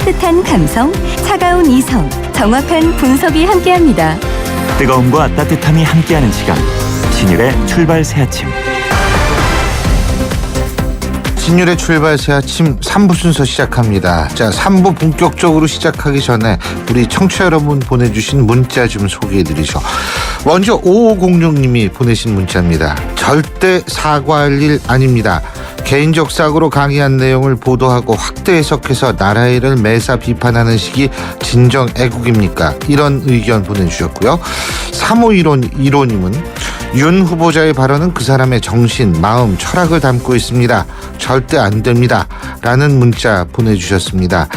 따뜻한 감성, 차가운 이성, 정확한 분석이 함께합니다. 뜨거움과 따뜻함이 함께하는 시간, 신율의 출발 새아침. 신율의 출발 새아침 3부 순서 시작합니다. 자, 3부 본격적으로 시작하기 전에 우리 청취자 여러분 보내주신 문자 좀 소개해드리죠. 먼저 5506님이 보내신 문자입니다. 절대 사과할 일 아닙니다. 개인적 사고로 강의한 내용을 보도하고 확대 해석해서 나라의 일을 매사 비판하는 식이 진정 애국입니까? 이런 의견 보내주셨고요. 3515님은 윤 후보자의 발언은 그 사람의 정신, 마음, 철학을 담고 있습니다. 절대 안 됩니다. 라는 문자 보내주셨습니다.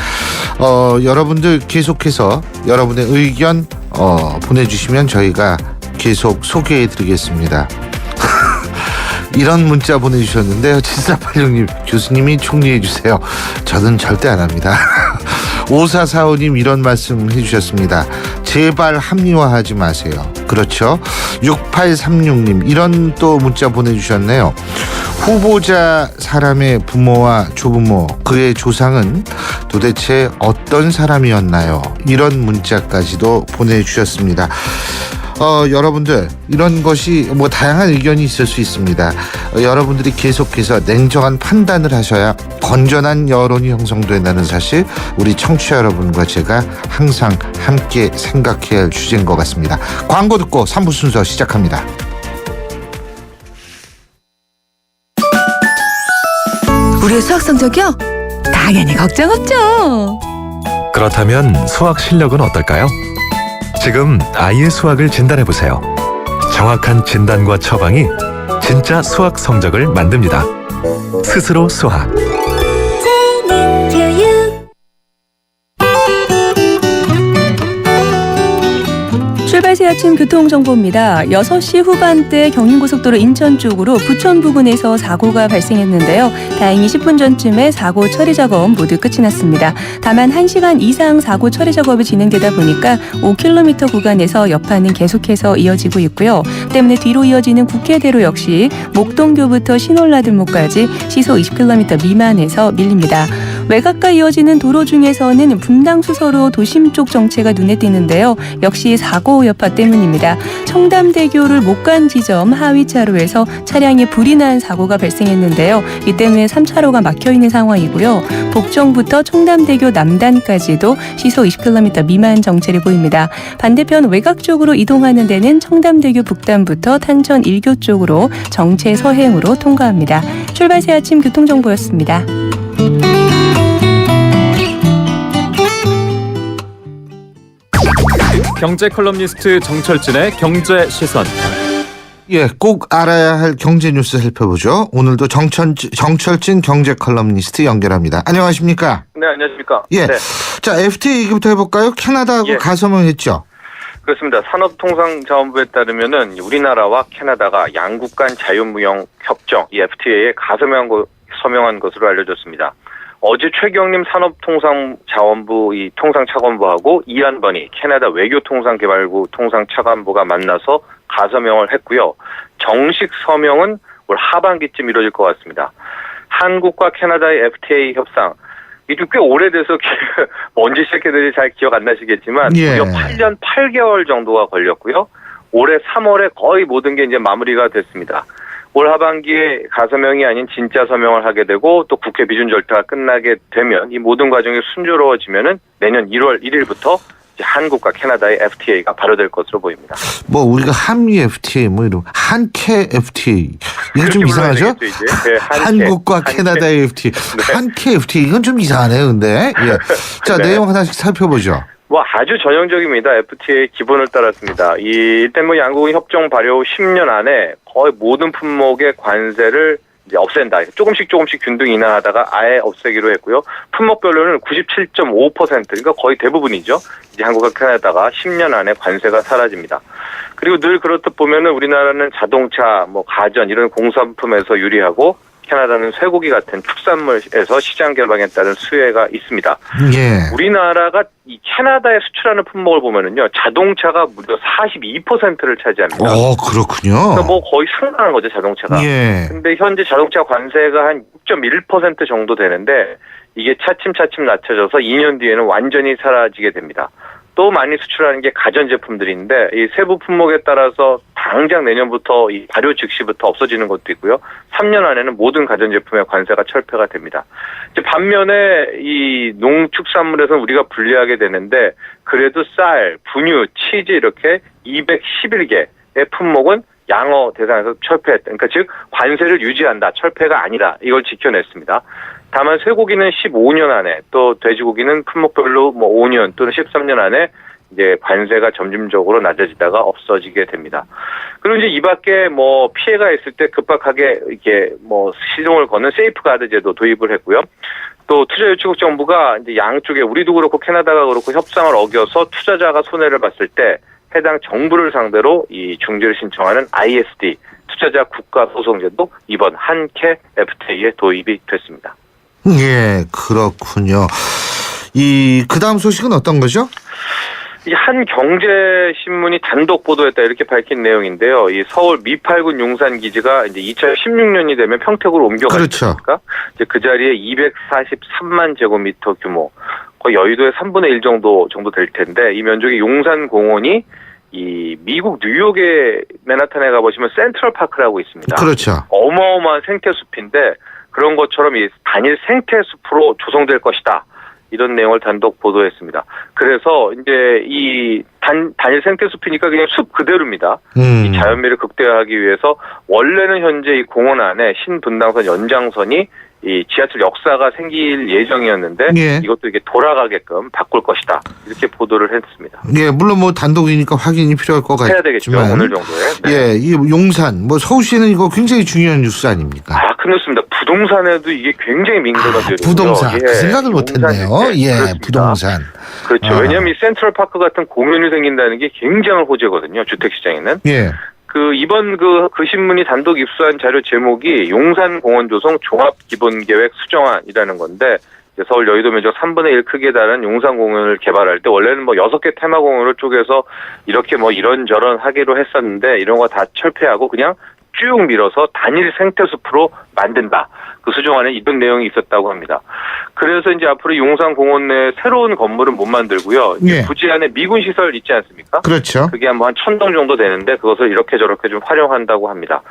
여러분들 계속해서 여러분의 의견 보내주시면 저희가 계속 소개해드리겠습니다. 이런 문자 보내주셨는데요. 7486님, 교수님이 총리해주세요. 저는 절대 안 합니다. 5445님 이런 말씀 해주셨습니다. 제발 합리화하지 마세요. 그렇죠. 6836님 이런 또 문자 보내주셨네요. 후보자 사람의 부모와 조부모, 그의 조상은 도대체 어떤 사람이었나요? 이런 문자까지도 보내주셨습니다. 여러분들 이런 것이 다양한 의견이 있을 수 있습니다. 여러분들이 계속해서 냉정한 판단을 하셔야 건전한 여론이 형성된다는 사실, 우리 청취자 여러분과 제가 항상 함께 생각해야 할 주제인 것 같습니다. 광고 듣고 3부 순서 시작합니다. 우리 수학 성적이요? 당연히 걱정 없죠. 그렇다면 수학 실력은 어떨까요? 지금 아이의 수학을 진단해보세요. 정확한 진단과 처방이 진짜 수학 성적을 만듭니다. 스스로 수학. 출발 새아침 교통정보입니다. 6시 후반대 경인고속도로 인천 쪽으로 부천 부근에서 사고가 발생했는데요. 다행히 10분 전쯤에 사고 처리 작업 모두 끝이 났습니다. 다만 1시간 이상 사고 처리 작업이 진행되다 보니까 5km 구간에서 여파는 계속해서 이어지고 있고요. 때문에 뒤로 이어지는 국회대로 역시 목동교부터 신올라들목까지 시속 20km 미만에서 밀립니다. 외곽과 이어지는 도로 중에서는 분당 수서로 도심 쪽 정체가 눈에 띄는데요. 역시 사고 여파 때문입니다. 청담대교를 못 간 지점 하위 차로에서 차량에 불이 난 사고가 발생했는데요. 이 때문에 3차로가 막혀있는 상황이고요. 복정부터 청담대교 남단까지도 시속 20km 미만 정체를 보입니다. 반대편 외곽 쪽으로 이동하는 데는 청담대교 북단부터 탄천 1교 쪽으로 정체 서행으로 통과합니다. 출발 새아침 교통정보였습니다. 경제 컬럼니스트 정철진의 경제 시선. 예, 꼭 알아야 할 경제 뉴스 살펴보죠. 오늘도 정철진 경제 컬럼니스트 연결합니다. 안녕하십니까? 네, 안녕하십니까? 예. 네. 자, FTA 얘기부터 해볼까요? 캐나다하고 예. 가서명했죠? 그렇습니다. 산업통상자원부에 따르면은 우리나라와 캐나다가 양국 간 자유무역 협정, 이 FTA에 서명한 것으로 알려졌습니다. 어제 최경림 산업통상자원부 이 통상차관부하고 이한번이 캐나다 외교통상개발부 통상차관부가 만나서 가서명을 했고요. 정식 서명은 올 하반기쯤 이루어질 것 같습니다. 한국과 캐나다의 FTA 협상, 이게 꽤 오래돼서 언제 시작했는지 잘 기억 안 나시겠지만 예. 무려 8년 8개월 정도가 걸렸고요. 올해 3월에 거의 모든 게 이제 마무리가 됐습니다. 올 하반기에 가서명이 아닌 진짜 서명을 하게 되고 또 국회 비준 절차가 끝나게 되면 이 모든 과정이 순조로워지면은 내년 1월 1일부터 이제 한국과 캐나다의 FTA가 발효될 것으로 보입니다. 우리가 한미 FTA 이런 한캐 FTA 이게 좀 이상하죠? 네, 한국과 캐나다의 FTA, 네. 한캐 FTA 이건 좀 이상하네요, 근데. 예. 자, 네. 내용 하나씩 살펴보죠. 아주 전형적입니다. FTA의 기본을 따랐습니다. 일단 양국은 협정 발효 후 10년 안에 거의 모든 품목의 관세를 이제 없앤다. 조금씩 균등 인하하다가 아예 없애기로 했고요. 품목별로는 97.5%, 그러니까 거의 대부분이죠. 이제 한국과 캐나다가 10년 안에 관세가 사라집니다. 그리고 늘 그렇듯 보면은 우리나라는 자동차, 가전 이런 공산품에서 유리하고 캐나다는 쇠고기 같은 축산물에서 시장 개방에 따른 수혜가 있습니다. 예. 우리나라가 이 캐나다에 수출하는 품목을 보면은요, 자동차가 무려 42%를 차지합니다. 그렇군요. 그러니까 뭐 거의 상당한 거죠, 자동차가. 예. 근데 현재 자동차 관세가 한 6.1% 정도 되는데 이게 차츰차츰 낮춰져서 2년 뒤에는 완전히 사라지게 됩니다. 또 많이 수출하는 게 가전제품들인데 이 세부 품목에 따라서 당장 내년부터 이 발효 즉시부터 없어지는 것도 있고요. 3년 안에는 모든 가전제품의 관세가 철폐가 됩니다. 이제 반면에 이 농축산물에서는 우리가 분리하게 되는데 그래도 쌀, 분유, 치즈 이렇게 211개의 품목은 양어 대상에서 철폐했다. 그러니까 즉 관세를 유지한다. 철폐가 아니다. 이걸 지켜냈습니다. 다만 쇠고기는 15년 안에 또 돼지고기는 품목별로 뭐 5년 또는 13년 안에 이제 관세가 점진적으로 낮아지다가 없어지게 됩니다. 그리고 이제 이 밖에 뭐 피해가 있을 때 급박하게 이렇게 뭐 시동을 거는 세이프가드 제도 도입을 했고요. 또 투자유치국 정부가 이제 양쪽에 우리도 그렇고 캐나다가 그렇고 협상을 어겨서 투자자가 손해를 봤을 때 해당 정부를 상대로 이 중재를 신청하는 ISD 투자자 국가소송제도 이번 한캐 FTA에 도입이 됐습니다. 예, 그렇군요. 그 다음 소식은 어떤 거죠? 이 한 경제신문이 단독 보도했다 이렇게 밝힌 내용인데요. 이 서울 미팔군 용산 기지가 이제 2016년이 되면 평택으로 옮겨가니까 그렇죠. 이제 그 자리에 243만 제곱미터 규모, 거의 여의도의 3분의 1 정도 될 텐데 이 면적의 용산 공원이 이 미국 뉴욕의 맨하탄에 가보시면 센트럴 파크라고 있습니다. 그렇죠. 어마어마한 생태숲인데 그런 것처럼 이 단일 생태숲으로 조성될 것이다. 이런 내용을 단독 보도했습니다. 그래서 이제 이 단일 생태숲이니까 그냥 숲 그대로입니다. 이 자연미를 극대화하기 위해서 원래는 현재 이 공원 안에 신분당선 연장선이 이 지하철 역사가 생길 예정이었는데 예. 이것도 이게 돌아가게끔 바꿀 것이다. 이렇게 보도를 했습니다. 예, 물론 뭐 단독이니까 확인이 필요할 것 같지만 해야 되겠죠. 오늘 정도에. 네. 예, 이 용산 뭐 서울시에는 이거 굉장히 중요한 뉴스 아닙니까? 큰 뉴스입니다. 부동산에도 이게 굉장히 민감한 일이고요. 부동산 예, 그 생각을 못했네요. 용산일 때. 예, 그렇습니다. 부동산. 그렇죠. 왜냐하면 이 센트럴파크 같은 공연이 생긴다는 게 굉장한 호재거든요. 주택시장에는. 예. 이번 그 신문이 단독 입수한 자료 제목이 용산공원 조성 종합기본계획 수정안이라는 건데 서울 여의도 면적 3분의 1 크기에 달하는 용산공원을 개발할 때 원래는 뭐 6개 테마공원을 쪼개서 이렇게 뭐 이런저런 하기로 했었는데 이런 거 다 철폐하고 그냥 쭉 밀어서 단일 생태숲으로 만든다. 그 수정안에 이런 내용이 있었다고 합니다. 그래서 이제 앞으로 용산공원 내 새로운 건물은 못 만들고요. 예. 부지 안에 미군 시설 있지 않습니까? 그렇죠. 그게 한 1,000동 정도 되는데 그것을 이렇게 저렇게 좀 활용한다고 합니다.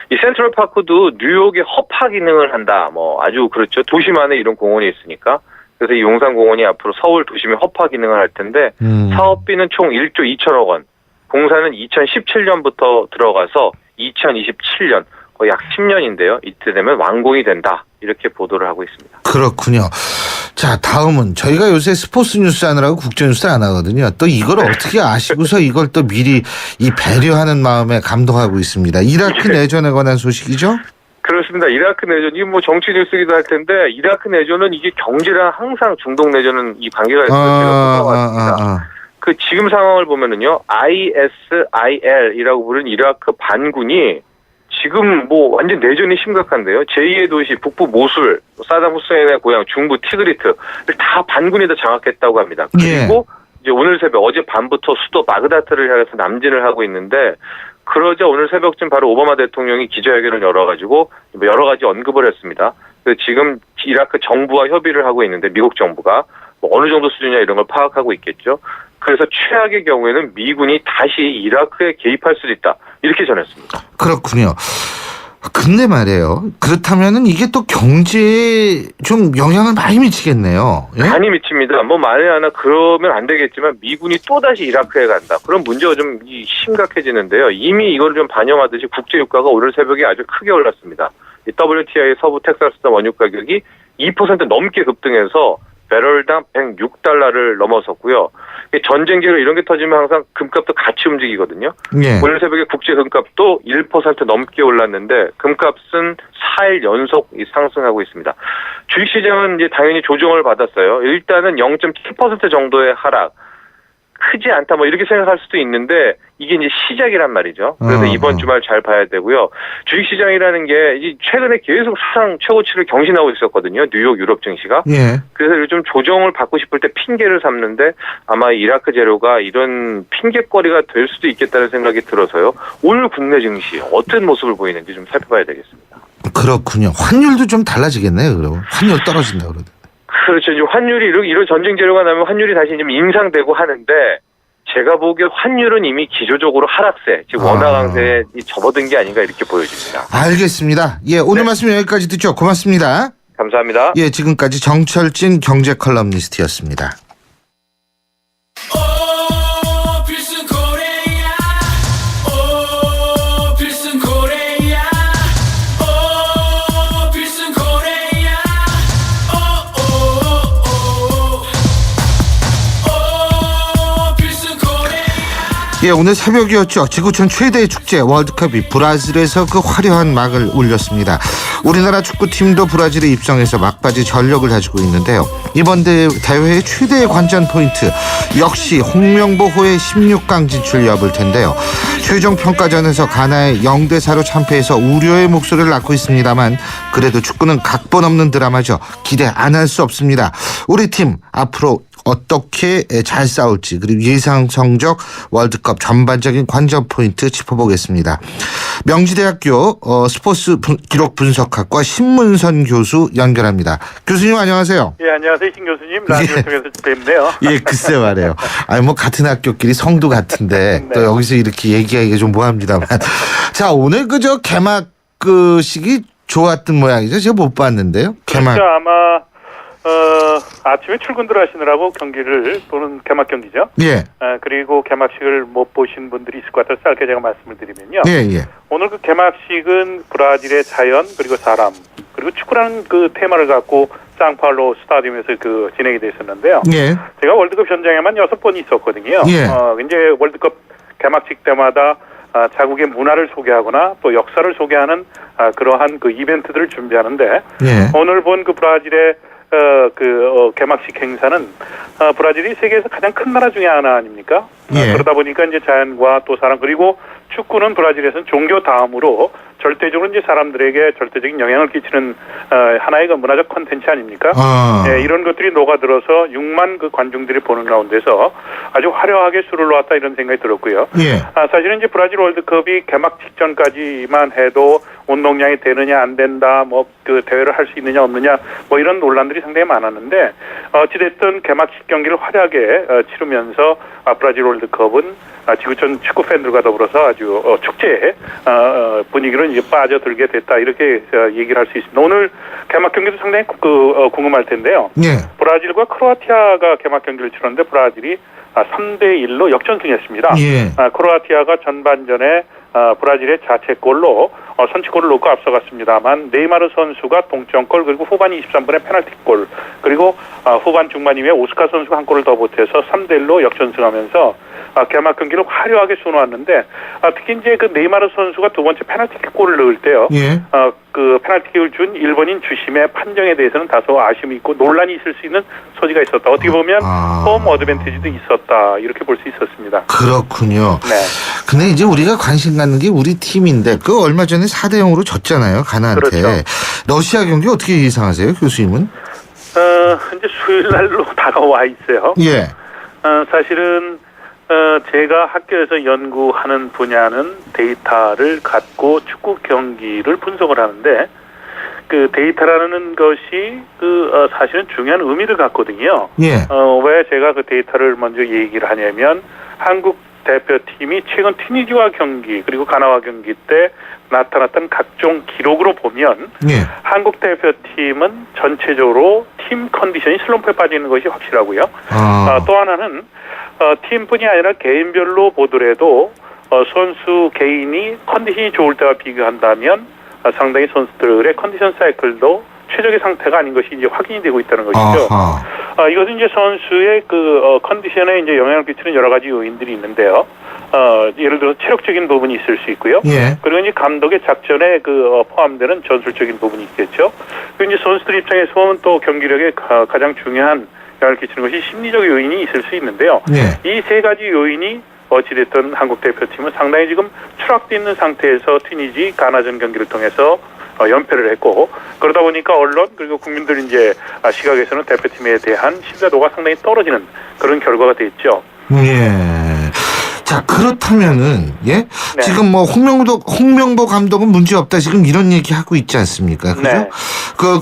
이 센트럴파크도 뉴욕의 허파 기능을 한다. 뭐 아주 그렇죠. 도심 안에 이런 공원이 있으니까. 그래서 이 용산공원이 앞으로 서울 도심의 허파 기능을 할 텐데 사업비는 총 1조 2천억 원. 공사는 2017년부터 들어가서 2027년 거의 약 10년인데요. 이때 되면 완공이 된다. 이렇게 보도를 하고 있습니다. 그렇군요. 자, 다음은 저희가 요새 스포츠 뉴스 하느라고 국제뉴스 안 하거든요. 또 이걸 어떻게 아시고서 이걸 또 미리 이 배려하는 마음에 감동하고 있습니다. 이라크 내전에 관한 소식이죠? 그렇습니다. 이라크 내전, 이게 뭐 정치 뉴스기도 할 텐데, 이라크 내전은 이게 경제랑 항상 중동 내전은 이 관계가 있어서 제가 뽑아왔습니다. 그 지금 상황을 보면은요, ISIL이라고 부르는 이라크 반군이 지금 뭐 완전 내전이 심각한데요. 제2의 도시 북부 모술, 사담 후세인의 고향 중부 티그리트를 다 반군이 다 장악했다고 합니다. 그리고 이제 오늘 새벽 어제 밤부터 수도 바그다드를 향해서 남진을 하고 있는데 그러자 오늘 새벽쯤 바로 오바마 대통령이 기자회견을 열어가지고 여러 가지 언급을 했습니다. 지금 이라크 정부와 협의를 하고 있는데 미국 정부가 뭐 어느 정도 수준이냐 이런 걸 파악하고 있겠죠. 그래서 최악의 경우에는 미군이 다시 이라크에 개입할 수도 있다. 이렇게 전했습니다. 그렇군요. 근데 말이에요. 그렇다면은 이게 또 경제에 좀 영향을 많이 미치겠네요. 예? 많이 미칩니다. 뭐 만에 하나 그러면 안 되겠지만 미군이 또다시 이라크에 간다. 그럼 문제가 좀 심각해지는데요. 이미 이걸 좀 반영하듯이 국제유가가 오늘 새벽에 아주 크게 올랐습니다. 이 WTI 서부 텍사스산 원유 가격이 2% 넘게 급등해서 배럴당 106달러를 넘어섰고요. 전쟁 기로 이런 게 터지면 항상 금값도 같이 움직이거든요. 예. 오늘 새벽에 국제 금값도 1% 넘게 올랐는데 금값은 4일 연속 상승하고 있습니다. 주식시장은 이제 당연히 조정을 받았어요. 일단은 0.7% 정도의 하락. 크지 않다 뭐 이렇게 생각할 수도 있는데 이게 이제 시작이란 말이죠. 그래서 이번 주말 잘 봐야 되고요. 주식시장이라는 게 최근에 계속 수상 최고치를 경신하고 있었거든요. 뉴욕 유럽 증시가. 예. 그래서 요즘 조정을 받고 싶을 때 핑계를 삼는데 아마 이라크 재료가 이런 핑계거리가 될 수도 있겠다는 생각이 들어서요. 오늘 국내 증시 어떤 모습을 보이는지 좀 살펴봐야 되겠습니다. 그렇군요. 환율도 좀 달라지겠네요. 그럼 환율 떨어진다 그러던데. 그렇죠. 이제 환율이 이런 전쟁 재료가 나면 환율이 다시 좀 인상되고 하는데 제가 보기에 환율은 이미 기조적으로 하락세, 즉 원화 강세에 접어든 게 아닌가 이렇게 보여집니다. 알겠습니다. 예, 오늘 말씀 여기까지 듣죠. 고맙습니다. 감사합니다. 예, 지금까지 정철진 경제 컬럼니스트였습니다. 예, 오늘 새벽이었죠. 지구촌 최대의 축제 월드컵이 브라질에서 그 화려한 막을 올렸습니다. 우리나라 축구팀도 브라질에 입성해서 막바지 전력을 가지고 있는데요. 이번 대회의 최대의 관전 포인트 역시 홍명보호의 16강 진출 여부일 텐데요. 최종 평가전에서 가나에 0대4로 참패해서 우려의 목소리를 낳고 있습니다만 그래도 축구는 각본 없는 드라마죠. 기대 안 할 수 없습니다. 우리 팀 앞으로 어떻게 잘 싸울지 그리고 예상 성적 월드컵 전반적인 관전 포인트 짚어보겠습니다. 명지대학교 스포츠 기록 분석학과 신문선 교수 연결합니다. 교수님 안녕하세요. 예, 안녕하세요. 신 교수님. 라디오 통해서 뵙네요. 예, 글쎄 말이에요. 아니 뭐 같은 학교끼리 성도 같은데 네. 또 여기서 이렇게 얘기하기가 좀 뭐합니다만. 자, 오늘 그저 개막 그 시기 좋았던 모양이죠. 제가 못 봤는데요. 개막. 그렇죠. 아마 아침에 출근들 하시느라고 경기를 보는 개막 경기죠. 예. 그리고 개막식을 못 보신 분들이 있을 것 같아서 짧게 제가 말씀을 드리면요. 예, 예. 오늘 그 개막식은 브라질의 자연 그리고 사람 그리고 축구라는 그 테마를 갖고 상파울로 스타디움에서 그 진행이 됐었는데요. 예. 제가 월드컵 현장에만 6번 있었거든요. 예. 이제 월드컵 개막식 때마다 자국의 문화를 소개하거나 또 역사를 소개하는 그러한 그 이벤트들을 준비하는데 예. 오늘 본 그 브라질의 개막식 행사는 브라질이 세계에서 가장 큰 나라 중에 하나 아닙니까? 예. 그러다 보니까 이제 자연과 또 사람 그리고 축구는 브라질에서는 종교 다음으로 절대적으로 이제 사람들에게 절대적인 영향을 끼치는 하나의 그 문화적 콘텐츠 아닙니까? 예, 이런 것들이 녹아들어서 6만 그 관중들이 보는 가운데서 아주 화려하게 수를 놓았다 이런 생각이 들었고요. 예. 사실은 이제 브라질 월드컵이 개막 직전까지만 해도 운동량이 되느냐 안 된다, 뭐 그 대회를 할 수 있느냐 없느냐, 뭐 이런 논란들이 상당히 많았는데 어찌됐든 개막식 경기를 화려하게 치르면서 브라질 월드컵은 지구촌 축구 팬들과 더불어서 아주 축제의 분위기로 이제 빠져들게 됐다 이렇게 얘기를 할 수 있습니다. 오늘 개막 경기도 상당히 궁금할 텐데요. 예. 브라질과 크로아티아가 개막 경기를 치렀는데 브라질이 3대1로 역전승했습니다. 예. 크로아티아가 전반전에 브라질의 자책골로 선취골을 넣고 앞서갔습니다만 네이마르 선수가 동점골 그리고 후반 23분에 페널티골 그리고 후반 중반 이후에 오스카 선수가 한 골을 더 보태서 3대1로 역전승하면서 개막 경기를 화려하게 쏘놓았는데 특히 이제 그 네이마르 선수가 두 번째 페널티골을 넣을 때요. 예. 그 페널티킥을 준 일본인 주심의 판정에 대해서는 다소 아쉬움이 있고 논란이 있을 수 있는 소지가 있었다. 어떻게 보면 홈 어드밴티지도 있었다. 이렇게 볼 수 있었습니다. 그렇군요. 네. 근데 이제 우리가 관심 갖는 게 우리 팀인데 그 얼마 전에 4대0으로 졌잖아요. 가나한테. 그렇죠. 러시아 경기 어떻게 예상하세요, 교수님은? 이제 수요일 날로 다가와 있어요. 예. 사실은 제가 학교에서 연구하는 분야는 데이터를 갖고 축구 경기를 분석을 하는데 그 데이터라는 것이 사실은 중요한 의미를 갖거든요. 예. 왜 제가 그 데이터를 먼저 얘기를 하냐면 한국 대표팀이 최근 튀니지와 경기 그리고 가나와 경기 때 나타났던 각종 기록으로 보면 예. 한국 대표팀은 전체적으로 팀 컨디션이 슬럼프에 빠지는 것이 확실하고요. 또 하나는 팀뿐이 아니라 개인별로 보더라도 선수 개인이 컨디션이 좋을 때와 비교한다면 상당히 선수들의 컨디션 사이클도 최적의 상태가 아닌 것이 이제 확인이 되고 있다는 것이죠. 이것은 이제 선수의 컨디션에 이제 영향을 끼치는 여러 가지 요인들이 있는데요. 예를 들어서 체력적인 부분이 있을 수 있고요. 예. 그리고 이제 감독의 작전에 포함되는 전술적인 부분이 있겠죠. 그리고 이제 선수들 입장에서 보면 또 경기력에 가장 중요한 영향을 끼치는 것이 심리적 요인이 있을 수 있는데요. 네. 이 세 가지 요인이 어찌됐든 한국 대표팀은 상당히 지금 추락돼 있는 상태에서 튀니지 가나전 경기를 통해서 연패를 했고, 그러다 보니까 언론 그리고 국민들 이제 시각에서는 대표팀에 대한 신뢰도가 상당히 떨어지는 그런 결과가 됐죠. 예. 자, 그렇다면은, 예? 네. 지금 뭐, 홍명보 감독은 문제 없다. 지금 이런 얘기 하고 있지 않습니까? 그죠? 네.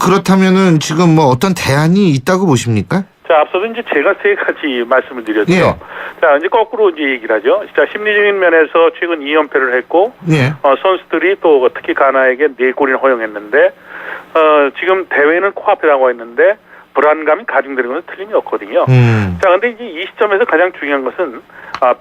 그렇다면은 지금 뭐 어떤 대안이 있다고 보십니까? 자, 앞서도 이제 제가 세 가지 말씀을 드렸죠. 예. 자, 이제 거꾸로 이제 얘기를 하죠. 자, 심리적인 면에서 최근 2연패를 했고, 예. 선수들이 또 특히 가나에게 4골을 허용했는데, 지금 대회는 코앞에 나와 있는데, 불안감이 가중되는 것은 틀림이 없거든요. 자, 근데 이제 이 시점에서 가장 중요한 것은,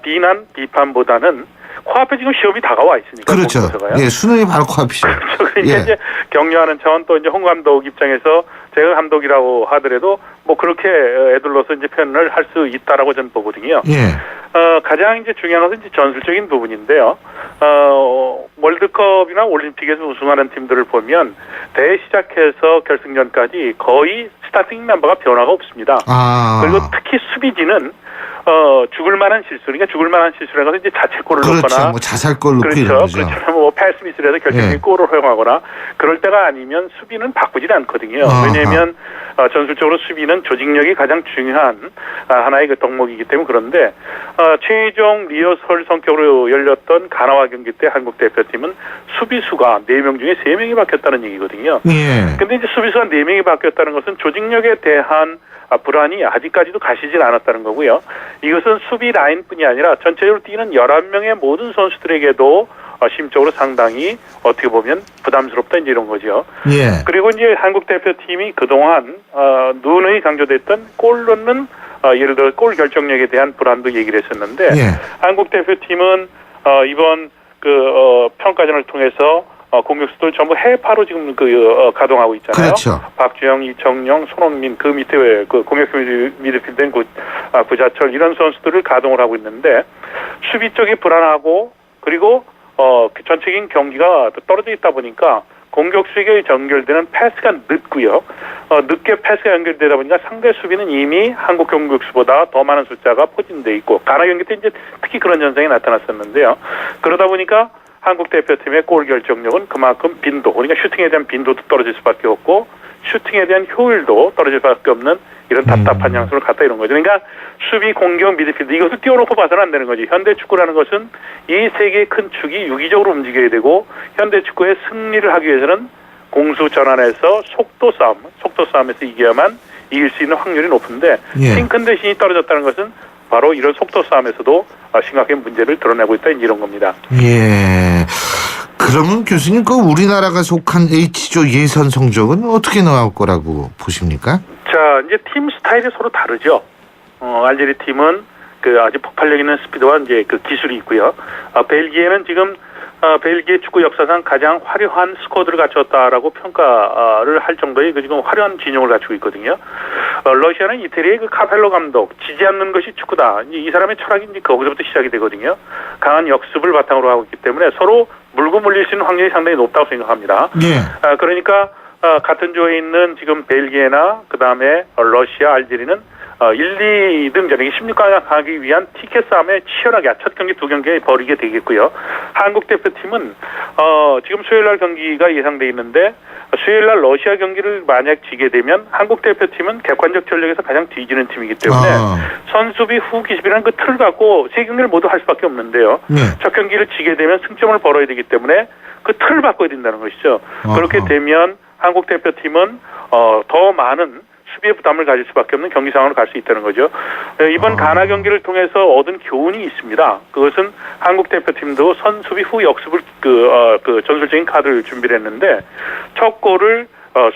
비난, 비판보다는 코앞에 지금 시험이 다가와 있으니까. 그렇죠. 예, 수능이 바로 코앞이죠. 그러니까 예. 이제 격려하는 차원 또 이제 홍 감독 입장에서 제가 감독이라고 하더라도 뭐 그렇게 애들로서 이제 표현을 할 수 있다라고 저는 보거든요. 예. 가장 이제 중요한 것은 이제 전술적인 부분인데요. 월드컵이나 올림픽에서 우승하는 팀들을 보면 대회 시작해서 결승전까지 거의 스타팅 멤버가 변화가 없습니다. 그리고 특히 수비진은 죽을 만한 실수, 그러니까 죽을 만한 실수라는 것은 이제 자책골을 그렇죠. 넣거나, 뭐 자살골 넣고 이런 그렇죠. 거죠. 그렇죠. 뭐 패스 미스라도 결정적인 예. 골을 허용하거나 그럴 때가 아니면 수비는 바꾸질 않거든요. 왜냐하면 전술적으로 수비는 조직력이 가장 중요한 하나의 그 덕목이기 때문에. 그런데 최종 리허설 성격으로 열렸던 가나와 경기 때 한국 대표팀은 수비수가 4명 중에 3명이 바뀌었다는 얘기거든요. 예. 근데 이제 수비수가 4명이 바뀌었다는 것은 조직력에 대한 불안이 아직까지도 가시질 않았다는 거고요. 이것은 수비 라인뿐이 아니라 전체적으로 뛰는 11명의 모든 선수들에게도 심적으로 상당히 어떻게 보면 부담스럽다 이제 이런 거죠. 예. 그리고 이제 한국 대표팀이 그동안 누누이 강조됐던 골 넣는 예를 들어 골 결정력에 대한 불안도 얘기를 했었는데 예. 한국 대표팀은 이번 평가전을 통해서 공격수들 전부 해파로 지금 가동하고 있잖아요. 그렇죠. 박주영, 이청용, 손흥민 그 밑에 그 공격 미드필더인 구자철 이런 선수들을 가동을 하고 있는데 수비 쪽이 불안하고 그리고 그 전체적인 경기가 떨어져 있다 보니까 공격수에게 연결되는 패스가 늦고요. 늦게 패스가 연결되다 보니까 상대 수비는 이미 한국 공격수보다 더 많은 숫자가 포진돼 있고 가나 경기 때 이제 특히 그런 현상이 나타났었는데요. 그러다 보니까 한국 대표팀의 골 결정력은 그만큼 빈도, 그러니까 슈팅에 대한 빈도도 떨어질 수밖에 없고 슈팅에 대한 효율도 떨어질 수밖에 없는 이런 답답한 양상을 갖다 이런 거죠. 그러니까 수비, 공격, 미드필드 이것을 띄워놓고 봐서는 안 되는 거지. 현대 축구라는 것은 이 세 개의 큰 축이 유기적으로 움직여야 되고 현대 축구의 승리를 하기 위해서는 공수 전환에서 속도 싸움에서 이겨야만 이길 수 있는 확률이 높은데 예. 팀 컨디션이 떨어졌다는 것은 바로 이런 속도 싸움에서도 심각한 문제를 드러내고 있다 이런 겁니다. 예. 그러면 교수님 그 우리나라가 속한 H조 예선 성적은 어떻게 나올 거라고 보십니까? 자, 이제 팀 스타일이 서로 다르죠. 알제리 팀은 아주 폭발력 있는 스피드와 이제 기술이 있고요. 벨기에는 지금 벨기에 축구 역사상 가장 화려한 스쿼드를 갖췄다라고 평가를 할 정도의 지금 화려한 진영을 갖추고 있거든요. 러시아는 이태리의 카펠로 감독, 지지 않는 것이 축구다. 이 사람의 철학이 이제 거기서부터 시작이 되거든요. 강한 역습을 바탕으로 하고 있기 때문에 서로 물고 물릴 수 있는 확률이 상당히 높다고 생각합니다. 예. 그러니까 같은 조에 있는 지금 벨기에나 그다음에 러시아, 알제리는 1, 2등전, 16강 가기 위한 티켓 싸움에 치열하게 첫 경기, 두 경기에 벌이게 되겠고요. 한국 대표팀은 지금 수요일날 경기가 예상돼 있는데 수요일날 러시아 경기를 만약 지게 되면 한국 대표팀은 객관적 전력에서 가장 뒤지는 팀이기 때문에 선수비 후 기습이라는 그 틀을 갖고 세 경기를 모두 할 수밖에 없는데요. 첫 경기를 지게 되면 승점을 벌어야 되기 때문에 그 틀을 바꿔야 된다는 것이죠. 그렇게 되면 한국 대표팀은 더 많은 수비의 부담을 가질 수밖에 없는 경기 상황으로 갈 수 있다는 거죠. 이번 가나 경기를 통해서 얻은 교훈이 있습니다. 그것은 한국 대표팀도 선수비 후 역습을 전술적인 카드를 준비를 했는데 첫 골을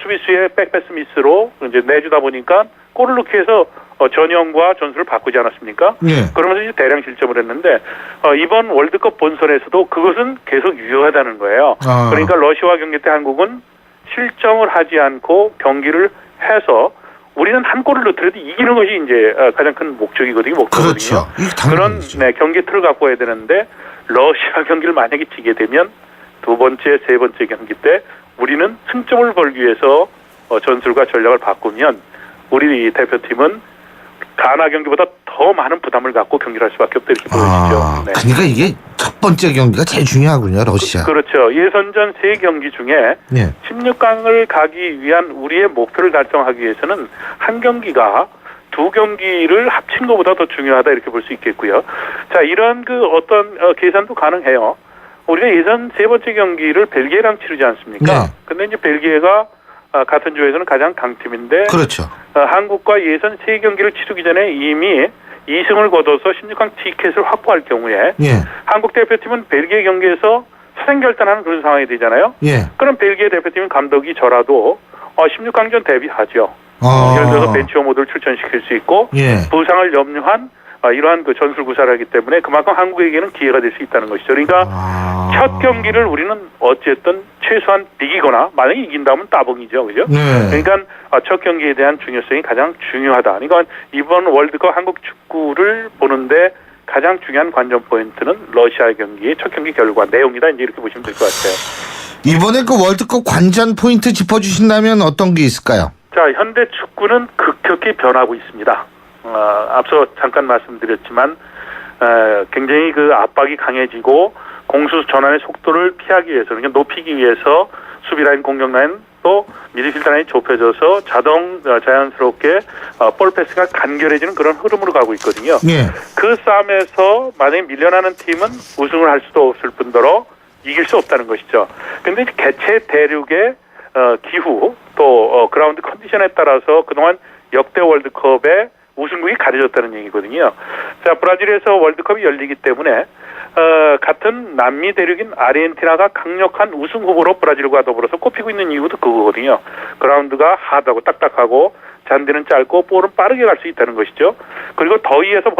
수비수의 백패스 미스로 이제 내주다 보니까 골을 넣기 위해서 전형과 전술을 바꾸지 않았습니까? 예. 그러면서 이제 대량 실점을 했는데 이번 월드컵 본선에서도 그것은 계속 유효하다는 거예요. 그러니까 러시아와 경기 때 한국은 실점을 하지 않고 경기를 해서 우리는 한 골을 넣더라도 이기는 것이 이제 가장 큰 목적이거든요. 그렇죠. 그런 경기 틀을 갖고 해야 되는데 러시아 경기를 만약에 지게 되면 두 번째, 세 번째 경기 때 우리는 승점을 벌기 위해서 전술과 전략을 바꾸면 우리 대표팀은 가나 경기보다 더 많은 부담을 갖고 경기를 할 수밖에 없다 이렇게 보여지죠. 네. 그러니까 이게 첫 번째 경기가 제일 중요하군요, 러시아. 그렇죠. 예선전 3경기 중에 예. 16강을 가기 위한 우리의 목표를 달성하기 위해서는 한 경기가 2경기를 합친 것보다 더 중요하다 이렇게 볼 수 있겠고요. 자, 이런 그 어떤 계산도 가능해요. 우리가 예선 3번째 경기를 벨기에랑 치르지 않습니까? 네. 근데 이제 벨기에가 같은 조에서는 가장 강팀인데 그렇죠. 한국과 예선 3경기를 치르기 전에 이미 2승을 거둬서 16강 티켓을 확보할 경우에 예. 한국 대표팀은 벨기에 경기에서 사생결단하는 그런 상황이 되잖아요. 예. 그럼 벨기에 대표팀 감독이 저라도 16강전 데뷔하죠. 예를 들어서 벤치어 모드를 출전시킬 수 있고 예. 부상을 염려한 이러한 그 전술 구사를 하기 때문에 그만큼 한국에게는 기회가 될 수 있다는 것이죠. 그러니까 첫 경기를 우리는 어쨌든 최소한 비기거나 만약에 이긴다면 따봉이죠. 그죠? 네. 그러니까 첫 경기에 대한 중요성이 가장 중요하다. 그러니까 이번 월드컵 한국 축구를 보는데 가장 중요한 관전 포인트는 러시아 경기의 첫 경기 결과 내용이다. 이제 이렇게 보시면 될 것 같아요. 이번에 그 월드컵 관전 포인트 짚어주신다면 어떤 게 있을까요? 자, 현대 축구는 급격히 변하고 있습니다. 앞서 잠깐 말씀드렸지만 굉장히 그 압박이 강해지고 공수 전환의 속도를 피하기 위해서, 그러니까 높이기 위해서 수비 라인, 공격 라인 또 미드필더 라인이 좁혀져서 자연스럽게 볼 패스가 간결해지는 그런 흐름으로 가고 있거든요. 예. 그 싸움에서 만약에 밀려나는 팀은 우승을 할 수도 없을 뿐더러 이길 수 없다는 것이죠. 그런데 개최 대륙의 기후 또 그라운드 컨디션에 따라서 그동안 역대 월드컵에 우승국이 가려졌다는 얘기거든요. 자, 브라질에서 월드컵이 열리기 때문에 같은 남미 대륙인 아르헨티나가 강력한 우승 후보로 브라질과 더불어서 꼽히고 있는 이유도 그거거든요. 그라운드가 하드하고 딱딱하고 잔디는 짧고 볼은 빠르게 갈 수 있다는 것이죠. 그리고 더위에서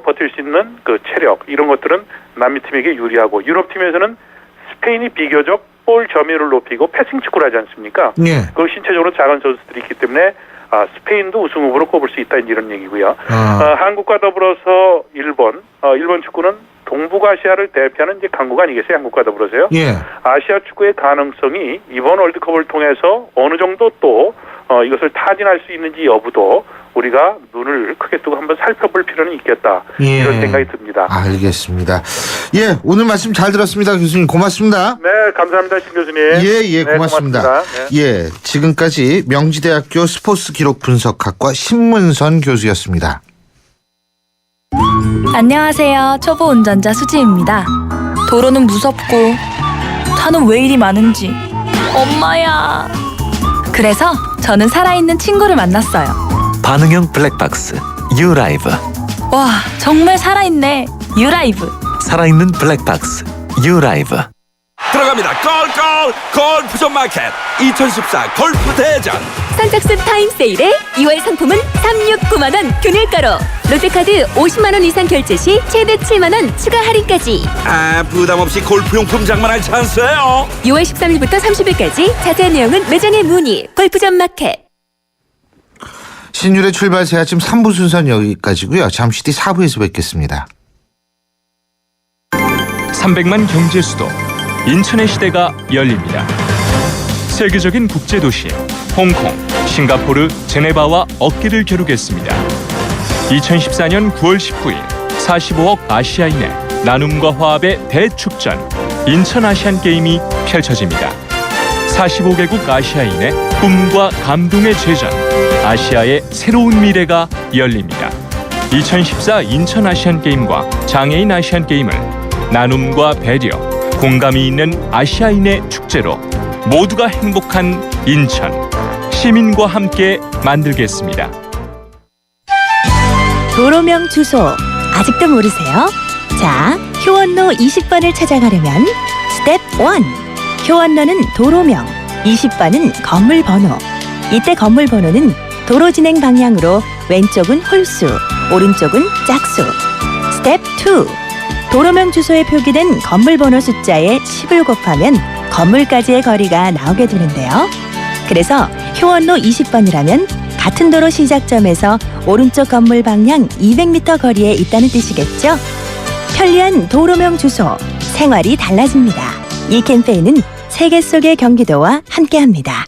버틸 수 있는 그 체력 이런 것들은 남미 팀에게 유리하고 유럽 팀에서는 스페인이 비교적 볼 점유율을 높이고 패싱 축구를 하지 않습니까? 예. 그 신체적으로 작은 선수들이 있기 때문에 스페인도 우승 후보로 꼽을 수 있다 이런 얘기고요. 한국과 더불어서 일본 축구는 동북아시아를 대표하는 이제 강국 아니겠어요? 한국과 더불어서요. 예. 아시아 축구의 가능성이 이번 월드컵을 통해서 어느 정도 또 이것을 타진할 수 있는지 여부도 우리가 눈을 크게 뜨고 한번 살펴볼 필요는 있겠다. 예. 이런 생각이 듭니다. 알겠습니다. 예, 오늘 말씀 잘 들었습니다. 교수님 고맙습니다. 네, 감사합니다. 신 교수님. 예, 고맙습니다. 네, 고맙습니다. 네. 예, 지금까지 명지대학교 스포츠 기록 분석학과 신문선 교수였습니다. 안녕하세요. 초보 운전자 수지입니다. 도로는 무섭고 차는 왜 이리 많은지 엄마야. 그래서 저는 살아있는 친구를 만났어요. 반응형 블랙박스 유라이브. 와, 정말 살아있네. 유라이브. 살아있는 블랙박스 유라이브. 들어갑니다. 골프존 마켓 2014 골프 대전. 선착순 타임세일에 2월 상품은 369만원 균일가로 롯데카드 50만원 이상 결제 시 최대 7만원 추가 할인까지. 부담 없이 골프용품 장만할 찬스예요. 6월 13일부터 30일까지 자세한 내용은 매장에 문의. 골프존 마켓. 신율의 출발 새 아침 3부 순서는 여기까지고요. 잠시 뒤 4부에서 뵙겠습니다. 300만 경제 수도 인천의 시대가 열립니다. 세계적인 국제도시 홍콩, 싱가포르, 제네바와 어깨를 겨루겠습니다. 2014년 9월 19일 45억 아시아인의 나눔과 화합의 대축전 인천 아시안게임이 펼쳐집니다. 45개국 아시아인의 꿈과 감동의 제전 아시아의 새로운 미래가 열립니다. 2014 인천 아시안게임과 장애인 아시안게임을 나눔과 배려, 공감이 있는 아시아인의 축제로 모두가 행복한 인천, 시민과 함께 만들겠습니다. 도로명 주소 아직도 모르세요? 자, 효원로 20번을 찾아가려면 스텝 1. 효원로는 도로명, 20번은 건물 번호. 이때 건물 번호는 도로 진행 방향으로 왼쪽은 홀수, 오른쪽은 짝수. 스텝 2. 도로명 주소에 표기된 건물 번호 숫자에 10을 곱하면 건물까지의 거리가 나오게 되는데요. 그래서 효원로 20번이라면 같은 도로 시작점에서 오른쪽 건물 방향 200m 거리에 있다는 뜻이겠죠? 편리한 도로명 주소, 생활이 달라집니다. 이 캠페인은 세계 속의 경기도와 함께합니다.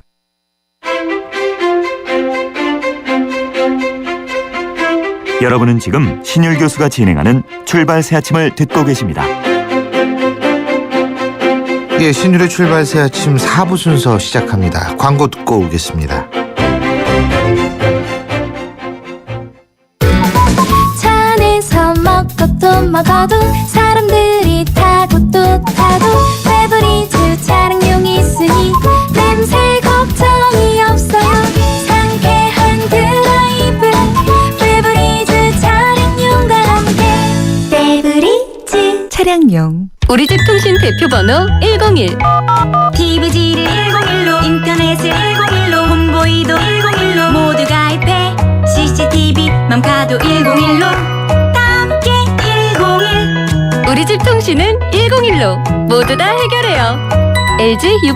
여러분은 지금 신율 교수가 진행하는 출발 새 아침을 듣고 계십니다. 예, 신율의 출발 새 아침 4부 순서 시작합니다. 광고 듣고 오겠습니다. 차 안에서 먹고 또 먹어도 사람들이 타고 또 타도 페브리즈 차량용이 있으니 냄새 걱정이 없어요. 상쾌한 드라이브 페브리즈 차량용과 함께 페브리즈 차량용. 우리 집 통신 대표 번호 101. TV지를 101로 인터넷을 101로 홈보이도 101로 모두 가입해 CCTV 맘카도 101로 함께 101. 우리 집 통신은 101로 모두 다 해결해요. LG U+.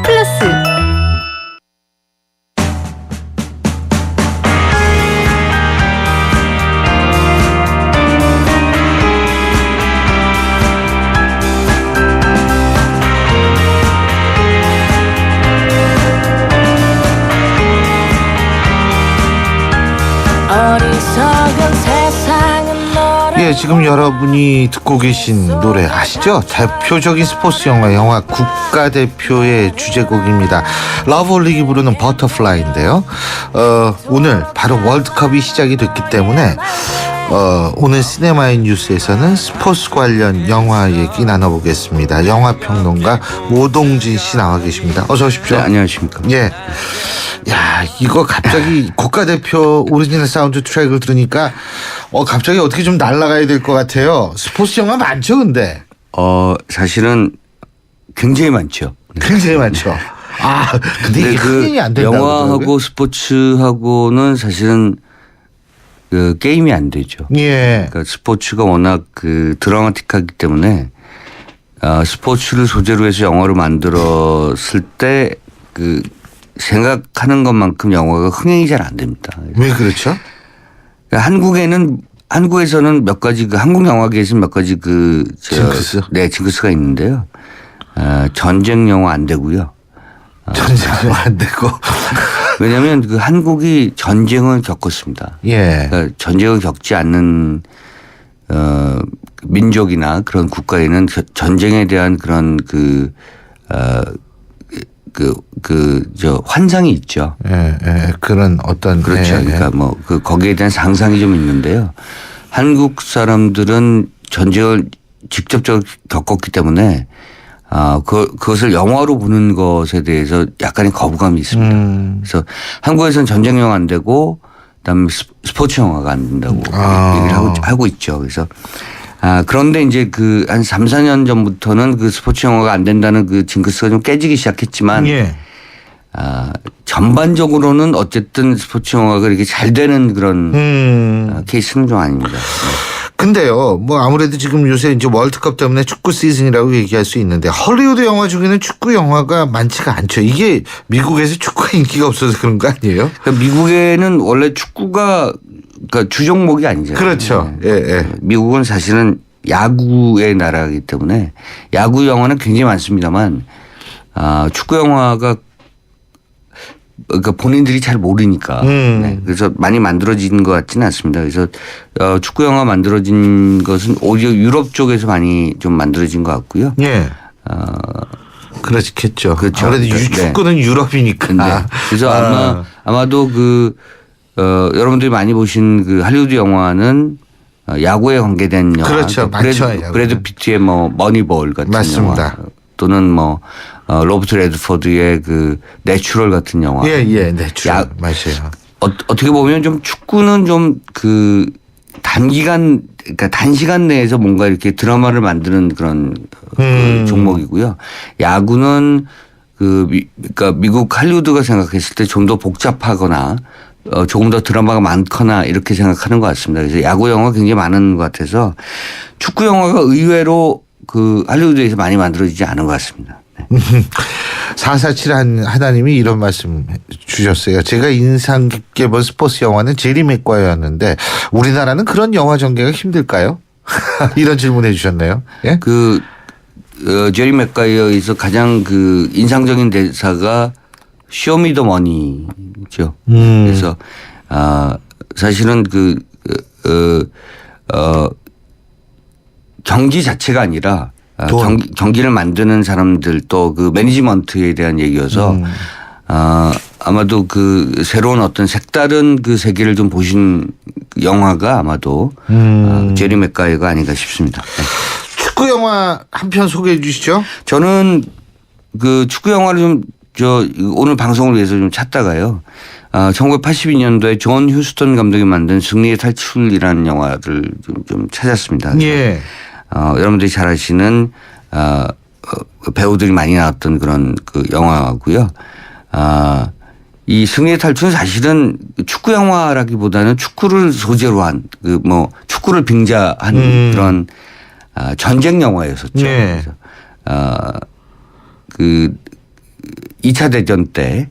예, 지금 여러분이 듣고 계신 노래 아시죠? 대표적인 스포츠 영화 국가대표의 주제곡입니다. 러브홀릭이 부르는 버터플라이인데요. 오늘 바로 월드컵이 시작이 됐기 때문에 오늘 시네마인 뉴스에서는 스포츠 관련 영화 얘기 나눠보겠습니다. 영화평론가 오동진 씨 나와 계십니다. 어서 오십시오. 네, 안녕하십니까. 예. 야, 이거 갑자기 국가대표 오리지널 사운드 트랙을 들으니까 갑자기 어떻게 좀 날아가야 될 것 같아요. 스포츠 영화 많죠, 근데? 사실은 굉장히 많죠. 굉장히 많죠. 아, 근데 이게 흥행이 안 된다고 영화하고 그러더라고요? 스포츠하고는 사실은 그 게임이 안 되죠. 예. 그러니까 스포츠가 워낙 그 드라마틱하기 때문에 스포츠를 소재로 해서 영화를 만들었을 때 그 생각하는 것만큼 영화가 흥행이 잘 안 됩니다. 왜 그렇죠? 한국에서는 몇 가지 그 한국 영화계에서는 몇 가지 징크스? 네, 징크스가 있는데요. 전쟁 영화 안 되고요. 전쟁 영화 안 되고. 왜냐하면 그 한국이 전쟁을 겪었습니다. 예. 그러니까 전쟁을 겪지 않는 민족이나 그런 국가에는 전쟁에 대한 그런 환상이 있죠. 예, 그런 어떤. 그렇죠. 예, 그러니까 거기에 대한 상상이 좀 있는데요. 한국 사람들은 전쟁을 직접적으로 겪었기 때문에 그것을 영화로 보는 것에 대해서 약간의 거부감이 있습니다. 그래서 한국에서는 전쟁 영화 안 되고 그다음에 스포츠 영화가 안 된다고 얘기를 하고 있죠. 그래서 그런데 이제 한 3, 4년 전부터는 그 스포츠 영화가 안 된다는 그 징크스가 좀 깨지기 시작했지만 예. 전반적으로는 어쨌든 스포츠 영화가 이렇게 잘 되는 그런 케이스는 좀 아닙니다. 근데요, 아무래도 지금 요새 이제 월드컵 때문에 축구 시즌이라고 얘기할 수 있는데 헐리우드 영화 중에는 축구 영화가 많지가 않죠. 이게 미국에서 축구가 인기가 없어서 그런 거 아니에요? 그러니까 미국에는 원래 축구가 주 종목이 아니잖아요. 그렇죠. 예. 미국은 사실은 야구의 나라이기 때문에 야구 영화는 굉장히 많습니다만 축구 영화가 그러니까 본인들이 잘 모르니까 네. 그래서 많이 만들어진 것 같지는 않습니다. 그래서 축구 영화 만들어진 것은 오히려 유럽 쪽에서 많이 좀 만들어진 것 같고요. 예. 그렇겠죠. 그렇죠. 아무래도 축구는 유럽이니까. 네. 그래서 아마도 여러분들이 많이 보신 그 할리우드 영화는 야구에 관계된 영화. 그렇죠. 브래드 피트의 머니볼 같은 맞습니다. 영화 또는 로버트 레드포드의 그 내추럴 같은 영화. 예, 내추럴. 맞아요. 어떻게 보면 좀 축구는 좀 그러니까 단시간 내에서 뭔가 이렇게 드라마를 만드는 그런 그 종목이고요. 야구는 그러니까 미국 할리우드가 생각했을 때 좀 더 복잡하거나 조금 더 드라마가 많거나 이렇게 생각하는 것 같습니다. 그래서 야구 영화가 굉장히 많은 것 같아서 축구 영화가 의외로 그 할리우드에서 많이 만들어지지 않은 것 같습니다. 447 하나님이 이런 말씀 주셨어요. 제가 인상 깊게 본 스포츠 영화는 제리 맥과이어였는데 우리나라는 그런 영화 전개가 힘들까요? 이런 질문해 주셨네요. 예? 제리 맥과이어에서 가장 인상적인 대사가 쇼미 더 머니죠. 그래서 사실은 경기 자체가 아니라 경기를 만드는 사람들 또 그 매니지먼트에 대한 얘기여서 아마도 그 새로운 어떤 색다른 그 세계를 좀 보신 영화가 아마도 제리 맥가이어가 아닌가 싶습니다. 네. 축구 영화 한 편 소개해 주시죠. 저는 그 축구 영화를 오늘 방송을 위해서 좀 찾다가요. 1982년도에 존 휴스턴 감독이 만든 승리의 탈출이라는 영화를 좀 찾았습니다. 예. 여러분들이 잘 아시는 배우들이 많이 나왔던 그런 그 영화고요. 이 승리의 탈출은 사실은 축구 영화라기보다는 축구를 소재로 한 그 뭐 축구를 빙자한 그런 전쟁 영화였었죠. 네. 그래서 그 2차 대전 때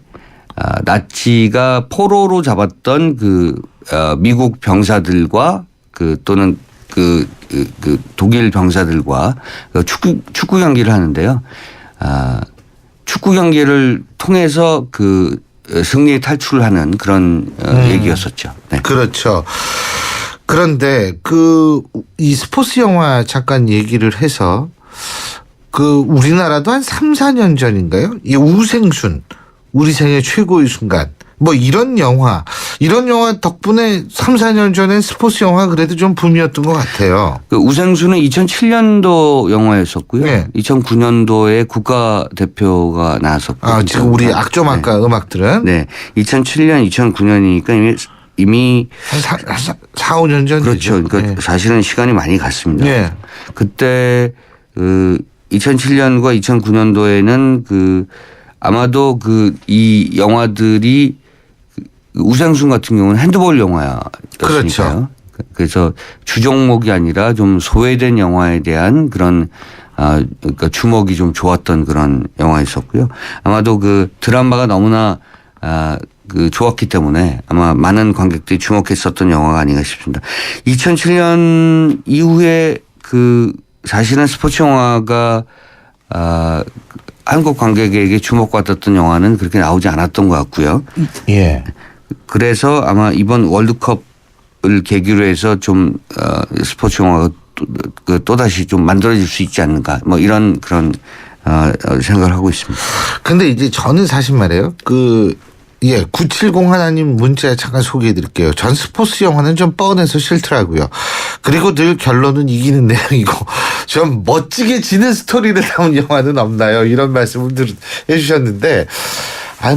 나치가 포로로 잡았던 그 미국 병사들과 그 또는 그 독일 병사들과 축구 경기를 하는데요. 축구 경기를 통해서 그 승리에 탈출을 하는 그런 얘기였었죠. 네. 그렇죠. 그런데 이 스포츠 영화 잠깐 얘기를 해서 우리나라도 한 3, 4년 전인가요? 이 우생순 우리 생애 최고의 순간 뭐 이런 영화 덕분에 3, 4년 전엔 스포츠 영화 그래도 좀 붐이었던 것 같아요. 그 우생수는 2007년도 영화였었고요. 네. 2009년도에 국가대표가 나왔었고. 지금 우리 악조만가 네. 음악들은? 네. 2007년, 2009년이니까 이미 한 4, 5년 전. 그렇죠. 그러니까 네. 사실은 시간이 많이 갔습니다. 네. 그때 2007년과 2009년도에는 아마도 이 영화들이 우생순 같은 경우는 핸드볼 영화였으니까요. 그렇죠. 그래서 주종목이 아니라 좀 소외된 영화에 대한 그런 그러니까 주목이 좀 좋았던 그런 영화였었고요. 아마도 그 드라마가 너무나 좋았기 때문에 아마 많은 관객들이 주목했었던 영화가 아닌가 싶습니다. 2007년 이후에 사실은 스포츠 영화가 한국 관객에게 주목받았던 영화는 그렇게 나오지 않았던 것 같고요. 예. 그래서 아마 이번 월드컵을 계기로 해서 좀 스포츠 영화가 또다시 좀 만들어질 수 있지 않는가 뭐 이런 그런 생각을 하고 있습니다. 근데 이제 저는 사실 말이에요. 970 하나님 문자 잠깐 소개해 드릴게요. 전 스포츠 영화는 좀 뻔해서 싫더라고요. 그리고 늘 결론은 이기는 내용이고 좀 멋지게 지는 스토리를 담은 영화는 없나요? 이런 말씀을 해 주셨는데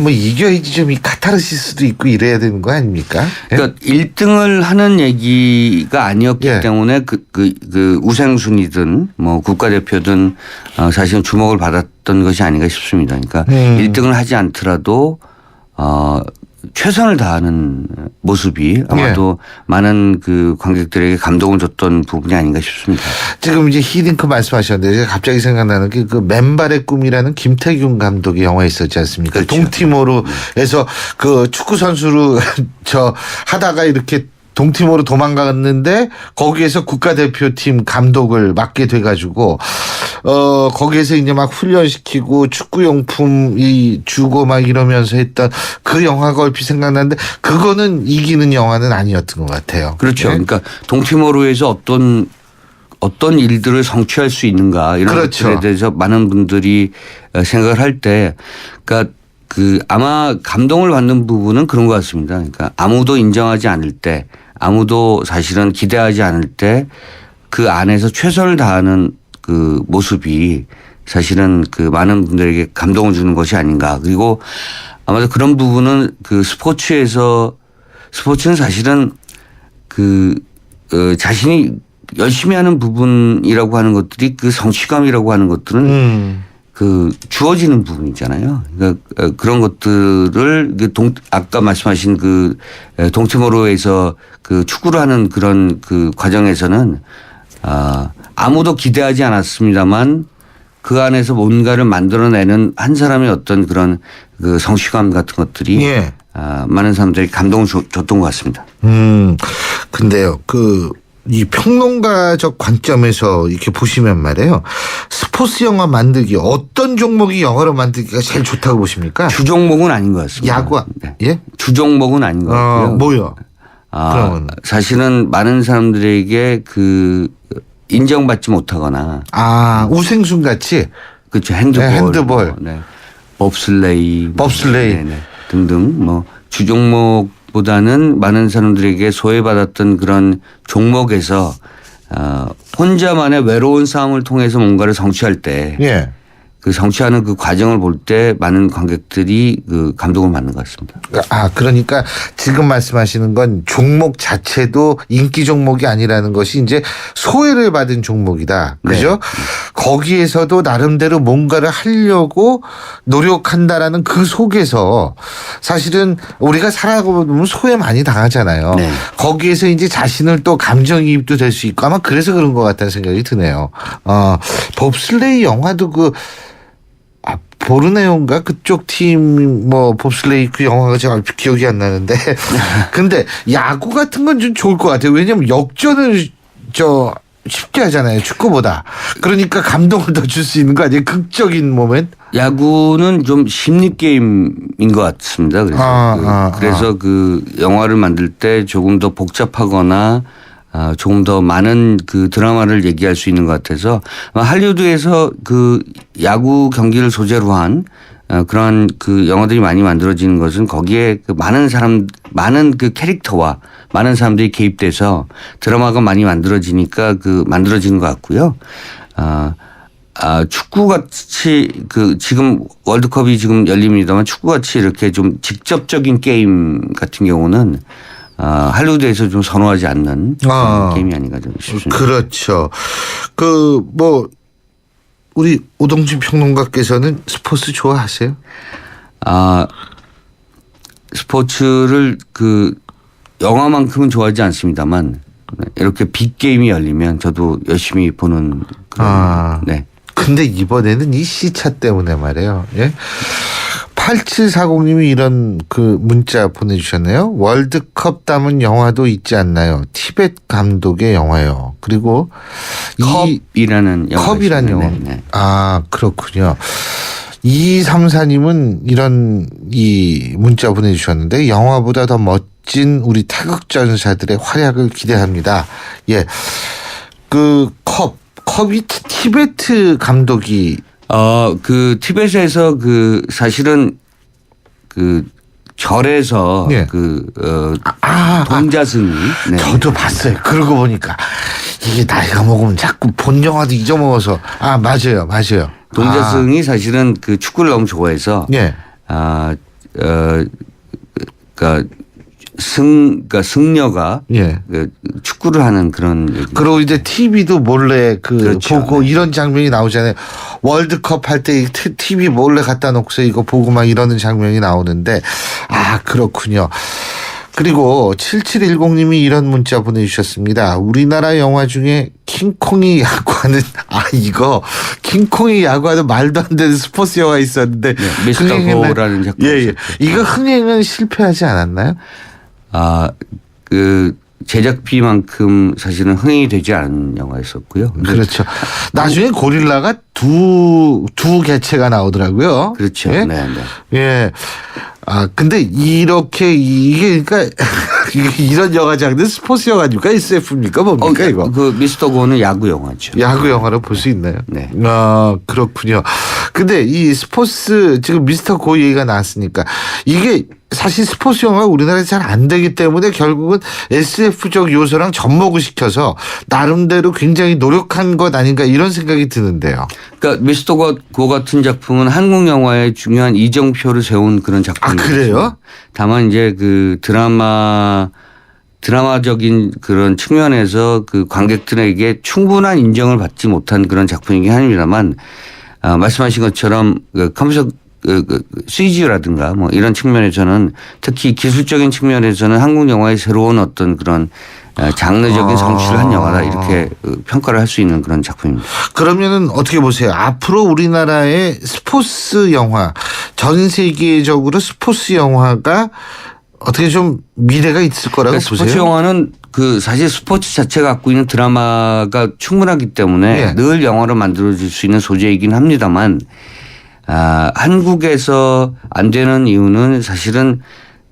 뭐 이겨야지 좀 이 카타르시스도 있고 이래야 되는 거 아닙니까? 그러니까 1등을 하는 얘기가 아니었기 때문에 우생순이든 뭐 국가대표든 사실은 주목을 받았던 것이 아닌가 싶습니다. 그러니까 1등을 하지 않더라도 최선을 다하는 모습이 아마도 많은 관객들에게 감동을 줬던 부분이 아닌가 싶습니다. 지금 이제 히딩크 말씀하셨는데 제가 갑자기 생각나는 게 맨발의 꿈이라는 김태균 감독의 영화 있었지 않습니까? 그렇죠. 동티모르에서 축구 선수로 하다가 이렇게 동티모르 도망갔는데 거기에서 국가대표팀 감독을 맡게 돼가지고 거기에서 이제 막 훈련시키고 축구용품 주고 막 이러면서 했던 그 영화가 얼핏 생각나는데 그거는 이기는 영화는 아니었던 것 같아요. 그렇죠. 네? 그러니까 동티모르에서 어떤 일들을 성취할 수 있는가 이런 그렇죠. 것들에 대해서 많은 분들이 생각을 할 때 그러니까 아마 감동을 받는 부분은 그런 것 같습니다. 그러니까 아무도 인정하지 않을 때 아무도 사실은 기대하지 않을 때 그 안에서 최선을 다하는 모습이 사실은 많은 분들에게 감동을 주는 것이 아닌가. 그리고 아마도 그런 부분은 스포츠는 사실은 자신이 열심히 하는 부분이라고 하는 것들이 성취감이라고 하는 것들은 주어지는 부분이잖아요. 그러니까 그런 것들을 아까 말씀하신 동티모르에서 축구를 하는 그런 과정에서는 아무도 기대하지 않았습니다만 그 안에서 뭔가를 만들어내는 한 사람의 어떤 그런 성취감 같은 것들이 많은 사람들이 감동을 줬던 것 같습니다. 근데요, 이 평론가적 관점에서 이렇게 보시면 말이에요. 스포츠 영화 만들기 어떤 종목이 영화로 만들기가 제일 좋다고 보십니까? 주종목은 아닌 것 같습니다. 야구 네. 예? 주종목은 아닌 것 같고요. 뭐요? 그러면. 사실은 많은 사람들에게 그 인정받지 못하거나 우생순 같이 그렇죠. 핸드볼, 핸드볼. 법슬레이 네. 등등 뭐 주종목보다는 많은 사람들에게 소외받았던 그런 종목에서 혼자만의 외로운 싸움을 통해서 뭔가를 성취할 때 그 성취하는 그 과정을 볼 때 많은 관객들이 그 감동을 받는 것 같습니다. 그러니까 지금 말씀하시는 건 종목 자체도 인기 종목이 아니라는 것이 이제 소외를 받은 종목이다. 그죠? 네. 거기에서도 나름대로 뭔가를 하려고 노력한다라는 그 속에서 사실은 우리가 살아보면 소외 많이 당하잖아요. 네. 거기에서 이제 자신을 또 감정이입도 될 수 있고 아마 그래서 그런 것 같다는 생각이 드네요. 법슬레이 영화도 보르네오인가 그쪽 팀 봅슬레이 그 영화가 제가 기억이 안 나는데 근데 야구 같은 건 좀 좋을 것 같아요. 왜냐면 역전을 쉽게 하잖아요. 축구보다. 그러니까 감동을 더 줄 수 있는 거 아니에요? 극적인 모멘트. 야구는 좀 심리 게임인 것 같습니다. 그래서 그 영화를 만들 때 조금 더 복잡하거나 조금 더 많은 그 드라마를 얘기할 수 있는 것 같아서 할리우드에서 그 야구 경기를 소재로 한 그런 그 영화들이 많이 만들어지는 것은 거기에 그 많은 그 캐릭터와 많은 사람들이 개입돼서 드라마가 많이 만들어지니까 그 만들어지는 것 같고요. 축구같이 그 지금 월드컵이 지금 열립니다만 축구같이 이렇게 좀 직접적인 게임 같은 경우는 할리우드에서 좀 선호하지 않는 게임이 아닌가 좀 싶습니다. 그렇죠. 우리 오동진 평론가께서는 스포츠 좋아하세요? 스포츠를 그 영화만큼은 좋아하지 않습니다만 이렇게 빅게임이 열리면 저도 열심히 보는 네. 근데 이번에는 이 시차 때문에 말이에요. 예? 8740님이 이런 그 문자 보내주셨네요. 월드컵 담은 영화도 있지 않나요? 티벳 감독의 영화요. 그리고 컵이라는 영화. 네. 그렇군요. 2234님은 이런 이 문자 보내주셨는데 영화보다 더 멋진 우리 태극전사들의 활약을 기대합니다. 예, 컵이 티베트 감독이 그 티벳에서 그 사실은 그 절에서 동자승이 저도 봤어요. 그러고 보니까 이게 나이가 먹으면 자꾸 본 영화도 잊어먹어서 맞아요. 동자승이 사실은 그 축구를 너무 좋아해서 그러니까 승려가 그 축구를 하는 그런 그리고 이제 TV도 몰래 보고 이런 장면이 나오잖아요. 월드컵 할 때 TV 몰래 갖다 놓고서 이거 보고 막 이러는 장면이 나오는데 그렇군요. 그리고 7710님이 이런 문자 보내주셨습니다. 우리나라 영화 중에 킹콩이 야구하는 킹콩이 야구하는 말도 안 되는 스포츠 영화 있었는데 미스터 고라는 작품. 이거 흥행은 실패하지 않았나요? 그 제작비만큼 사실은 흥행이 되지 않은 영화였었고요. 그렇죠. 나중에 고릴라가 두 개체가 나오더라고요. 그렇죠. 예. 근데 이렇게 그러니까 이런 영화 장르 스포츠 영화입니까? SF입니까? 뭡니까 이거? 그 미스터 고는 야구 영화죠. 야구 영화로 볼 수 있나요? 네. 그렇군요. 근데 이 스포츠 지금 미스터 고 얘기가 나왔으니까 이게 사실 스포츠 영화가 우리나라에서 잘 안 되기 때문에 결국은 SF적 요소랑 접목을 시켜서 나름대로 굉장히 노력한 것 아닌가 이런 생각이 드는데요. 그러니까 미스터 고 같은 작품은 한국 영화의 중요한 이정표를 세운 그런 작품이에요. 그래요? 다만 이제 그 드라마적인 그런 측면에서 그 관객들에게 충분한 인정을 받지 못한 그런 작품이긴 합니다만 말씀하신 것처럼 그 컴퓨터 CG라든가 뭐 이런 측면에서는 특히 기술적인 측면에서는 한국 영화의 새로운 어떤 그런 장르적인 성취를 한 영화다 이렇게 평가를 할 수 있는 그런 작품입니다. 그러면은 어떻게 보세요? 앞으로 우리나라의 스포츠 영화 전 세계적으로 스포츠 영화가 어떻게 좀 미래가 있을 거라고 보세요? 스포츠 영화는 그 사실 스포츠 자체가 갖고 있는 드라마가 충분하기 때문에 늘 영화로 만들어질 수 있는 소재이긴 합니다만 한국에서 안 되는 이유는 사실은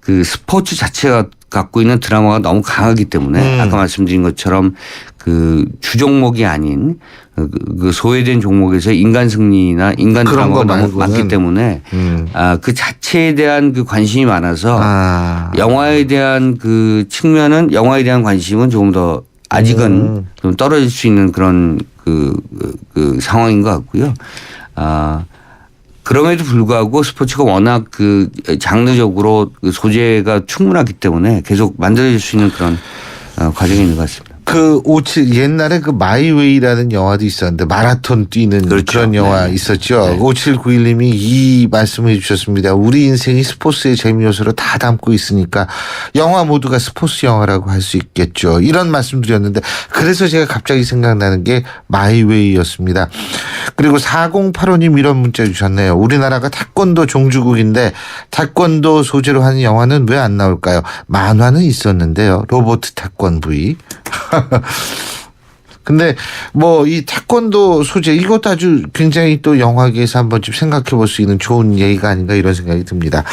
그 스포츠 자체가 갖고 있는 드라마가 너무 강하기 때문에 아까 말씀드린 것처럼 그 주종목이 아닌 그 소외된 종목에서 인간 승리나 인간 드라마가 너무 많기 때문에 그 자체에 대한 그 관심이 많아서 영화에 대한 그 측면은 영화에 대한 관심은 조금 더 아직은 좀 떨어질 수 있는 그런 그 상황인 것 같고요. 그럼에도 불구하고 스포츠가 워낙 그 장르적으로 그 소재가 충분하기 때문에 계속 만들어질 수 있는 그런 과정이 있는 것 같습니다. 그 57 옛날에 그 마이웨이라는 영화도 있었는데 마라톤 뛰는 그런 영화 있었죠. 5791님이 이 말씀을 해주셨습니다. 우리 인생이 스포츠의 재미 요소를 다 담고 있으니까 영화 모두가 스포츠 영화라고 할 수 있겠죠. 이런 말씀 드렸는데 그래서 제가 갑자기 생각나는 게 마이웨이였습니다. 그리고 4085님 이런 문자 주셨네요. 우리나라가 태권도 종주국인데 태권도 소재로 하는 영화는 왜 안 나올까요? 만화는 있었는데요. 로봇 태권브이. 근데 뭐 이 태권도 소재 이것도 아주 굉장히 또 영화계에서 한번 좀 생각해 볼 수 있는 좋은 얘기가 아닌가 이런 생각이 듭니다.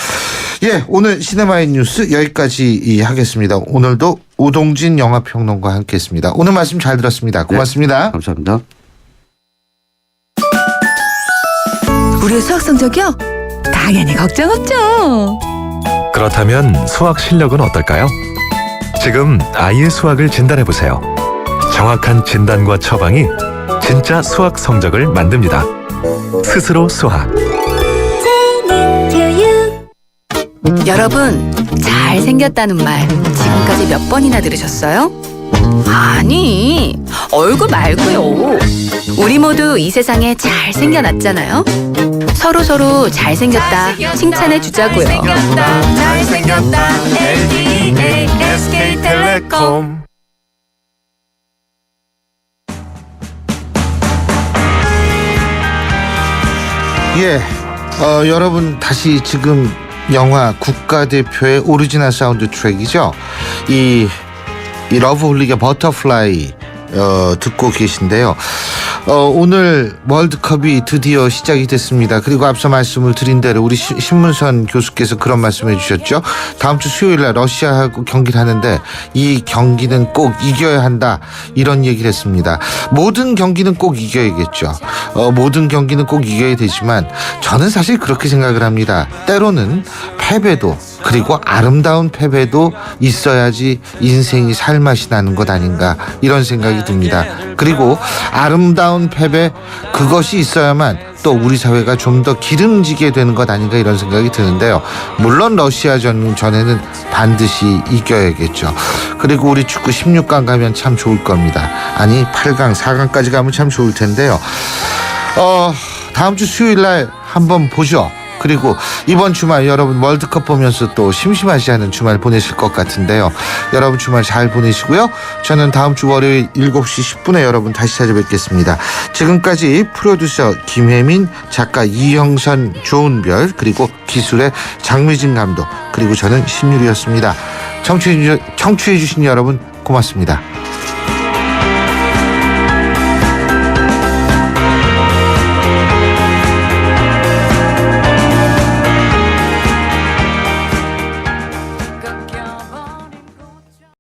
예, 오늘 시네마인 뉴스 여기까지 하겠습니다. 오늘도 우동진 영화평론가와 함께했습니다. 오늘 말씀 잘 들었습니다. 고맙습니다. 네, 감사합니다. 우리의 수학 성적이요? 당연히 걱정 없죠. 그렇다면 수학 실력은 어떨까요? 지금 아이의 수학을 진단해보세요. 정확한 진단과 처방이 진짜 수학 성적을 만듭니다. 스스로 수학. 여러분, 잘생겼다는 말 지금까지 몇 번이나 들으셨어요? 아니, 얼굴 말고요. 우리 모두 이 세상에 잘생겨났잖아요. 서로 잘생겼다 칭찬해 주자고요. 잘생겼다 LDA SK텔레콤. 예, 여러분 다시 지금 영화 국가대표의 오리지널 사운드 트랙이죠. 이 러브홀릭의 버터플라이 듣고 계신데요. 오늘 월드컵이 드디어 시작이 됐습니다. 그리고 앞서 말씀을 드린 대로 우리 신문선 교수께서 그런 말씀해 주셨죠. 다음 주 수요일 날 러시아하고 경기를 하는데 이 경기는 꼭 이겨야 한다 이런 얘기를 했습니다. 모든 경기는 꼭 이겨야겠죠. 모든 경기는 꼭 이겨야 되지만 저는 사실 그렇게 생각을 합니다. 때로는 패배도 그리고 아름다운 패배도 있어야지 인생이 살맛이 나는 것 아닌가 이런 생각이 듭니다. 그리고 아름다운 패배 그것이 있어야만 또 우리 사회가 좀 더 기름지게 되는 것 아닌가 이런 생각이 드는데요. 물론 러시아전 전에는 반드시 이겨야겠죠. 그리고 우리 축구 16강 가면 참 좋을 겁니다. 아니 8강 4강까지 가면 참 좋을 텐데요. 다음 주 수요일 날 한번 보죠. 그리고 이번 주말 여러분 월드컵 보면서 또 심심하지 않은 주말 보내실 것 같은데요. 여러분 주말 잘 보내시고요. 저는 다음 주 월요일 7시 10분에 여러분 다시 찾아뵙겠습니다. 지금까지 프로듀서 김혜민, 작가 이형선, 조은별, 그리고 기술의 장미진 감독, 그리고 저는 신유리였습니다. 청취해 주신 여러분 고맙습니다.